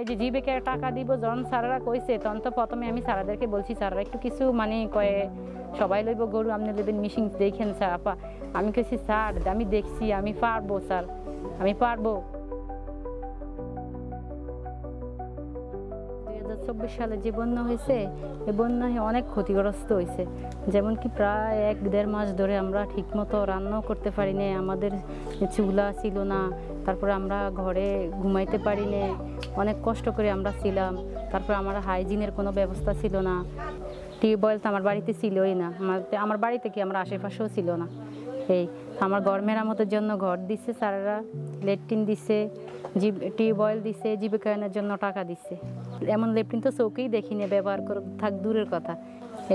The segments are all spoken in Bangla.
যে জিবেকে টাকা দিব যখন স্যারেরা কইছে তখন তো প্রথমে আমি স্যারাদেরকে বলছি স্যাররা একটু কিছু মানে কয়ে সবাই লইব গরু আপনি নেবেন মেশিন দেখেন স্যার আপা আমি কইছি স্যার আমি দেখছি আমি পারবো স্যার আমি পারবো। 2024 সালে যে বন্যা হয়েছে এই বন্যায় অনেক ক্ষতিগ্রস্ত হয়েছে, যেমন কি প্রায় 1-1.5 মাস ধরে আমরা ঠিকমতো রান্নাও করতে পারি না, আমাদের চুলা ছিল না, তারপরে আমরা ঘরে ঘুমাইতে পারি না, অনেক কষ্ট করে আমরা ছিলাম। তারপরে আমার হাইজিনের কোনো ব্যবস্থা ছিল না, টিউবওয়েল তো আমার বাড়িতে ছিলই না, আমার বাড়িতে কি আমার আশেপাশেও ছিল না। এই আমার ঘর মেরামতের জন্য ঘর দিচ্ছে স্যারেরা, ল্যাট্রিন দিচ্ছে, টিউবওয়েল দিচ্ছে, জীবিকায়নের জন্য টাকা দিচ্ছে। এমন ল্যাট্রিন তো চোখেই দেখিনি, ব্যবহার করে থাক দূরের কথা।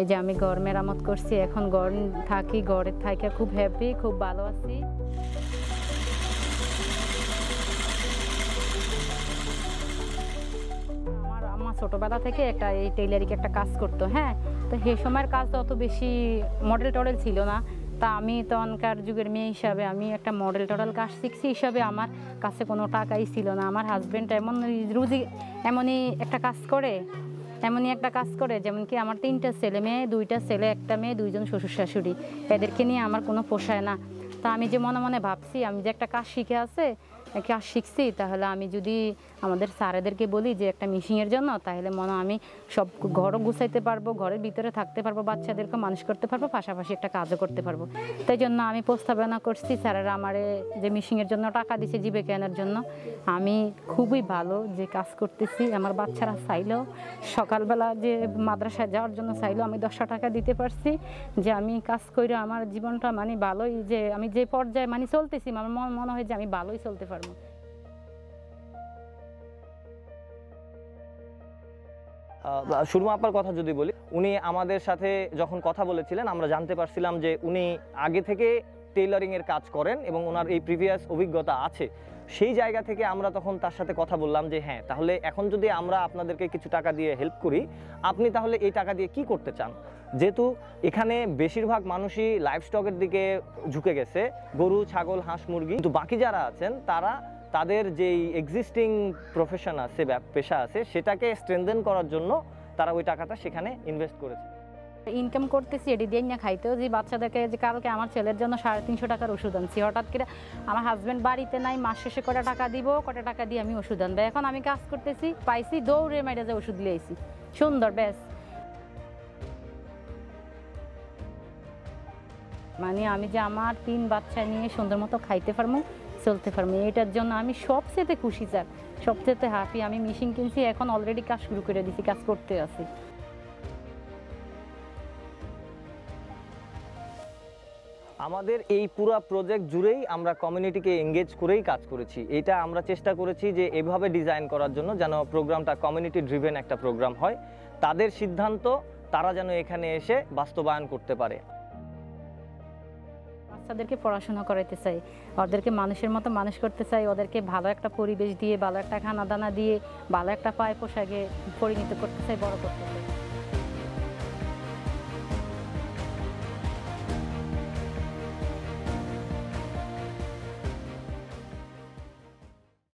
এই যে আমি ঘর মেরামত করছি, এখন ঘর থাকি, ঘরে থাকি খুব হ্যাপি, খুব ভালো আছি। আমার ছোটবেলা থেকে একটা এই টেইলারিং একটা কাজ করতো, হ্যাঁ, তো সেই সময়ের কাজ তো অত বেশি মডেল টডেল ছিল না। তা আমি তখনকার যুগের মেয়ে হিসাবে আমি একটা মডেল টডেল কাজ শিখছি হিসাবে আমার কাছে কোনো টাকাই ছিল না। আমার হাজব্যান্ড এমনই একটা কাজ করে যেমন কি আমার 3টা ছেলে মেয়ে, 2টা ছেলে 1টা মেয়ে, 2জন শ্বশুর শাশুড়ি, এদেরকে নিয়ে আমার কোনো পোষায় না। তা আমি যে মনে মনে ভাবছি আমি যে একটা কাজ শিখছি, তাহলে আমি যদি আমাদের স্যারেদেরকে বলি যে একটা মিশিংয়ের জন্য, তাহলে আমি সব ঘরও গুছাইতে পারবো, ঘরের ভিতরে থাকতে পারবো, বাচ্চাদেরকে মানুষ করতে পারবো, পাশাপাশি একটা কাজও করতে পারবো। তাই জন্য আমি প্রস্তাবনা করছি, স্যারেরা আমারে যে মিশিংয়ের জন্য টাকা দিছে জীবিকা আনার জন্য, আমি খুবই ভালো যে কাজ করতেছি। আমার বাচ্চারা চাইলেও সকালবেলা যে মাদ্রাসায় যাওয়ার জন্য চাইলেও আমি 10 টাকা দিতে পারছি, যে আমি কাজ করে আমার জীবনটা মানে ভালোই, যে আমি যে পর্যায়ে মানে চলতেছি আমার মনে হয় যে আমি ভালোই চলতে পারবো। সুরমা আপার কথা যদি বলি, উনি আমাদের সাথে যখন কথা বলেছিলেন আমরা জানতে পারছিলাম যে উনি আগে থেকে টেইলারিংয়ের কাজ করেন এবং ওনার এই প্রিভিয়াস অভিজ্ঞতা আছে। সেই জায়গা থেকে আমরা তখন তার সাথে কথা বললাম যে হ্যাঁ, তাহলে এখন যদি আমরা আপনাদেরকে কিছু টাকা দিয়ে হেল্প করি, আপনি তাহলে এই টাকা দিয়ে কি করতে চান? যেহেতু এখানে বেশিরভাগ মানুষই লাইভস্টকের দিকে ঝুঁকে গেছে, গরু, ছাগল, হাঁস, মুরগি, কিন্তু বাকি যারা আছেন তারা তাদের যেই এক্সিস্টিং প্রফেশন আছে, পেশা আছে, সেটাকে স্ট্রেনথেন করার জন্য তারা ওই টাকাটা সেখানে ইনভেস্ট করেছে। ইনকাম করতেছি এটি দিয়ে না খাইতেও, যে বাচ্চাদেরকে যে কালকে আমার ছেলের জন্য 350 টাকার ওষুধ আনছি, হঠাৎ করে আমার হাজব্যান্ড বাড়িতে নাই, মাস শেষে কটা টাকা দিব, কটা টাকা দিয়ে আমি ওষুধ আনবো। এখন আমি কাজ করতেছি, পাইছি, দৌড়ে মাইরে যে ওষুধ লিয়েছি, সুন্দর ব্যাস। মানে আমি যে আমার 3 বাচ্চা নিয়ে সুন্দর মতো খাইতে পারবো, চলতে পারবো, এটার জন্য আমি সবচেয়ে খুশি স্যার, সবচেয়ে হ্যাপি। আমি মেশিন কিনছি, এখন অলরেডি কাজ শুরু করে দিছি, কাজ করতে আছি। আমাদের এই পুরো প্রজেক্ট জুড়েই আমরা কমিউনিটিকে এঙ্গেজ করেই কাজ করেছি। এটা আমরা চেষ্টা করেছি যে এভাবে ডিজাইন করার জন্য যেন প্রোগ্রামটা কমিউনিটি ড্রিভেন একটা প্রোগ্রাম হয়, তাদের সিদ্ধান্ত তারা যেন এখানে এসে বাস্তবায়ন করতে পারে। বাচ্চাদেরকে পড়াশোনা করাইতে চাই, ওদেরকে মানুষের মতো মানুষ করতে চাই, ওদেরকে ভালো একটা পরিবেশ দিয়ে, ভালো একটা খানা দানা দিয়ে, ভালো একটা পায়ে পোশাকে পরিণত করতে চাই, বড় করতে চাই।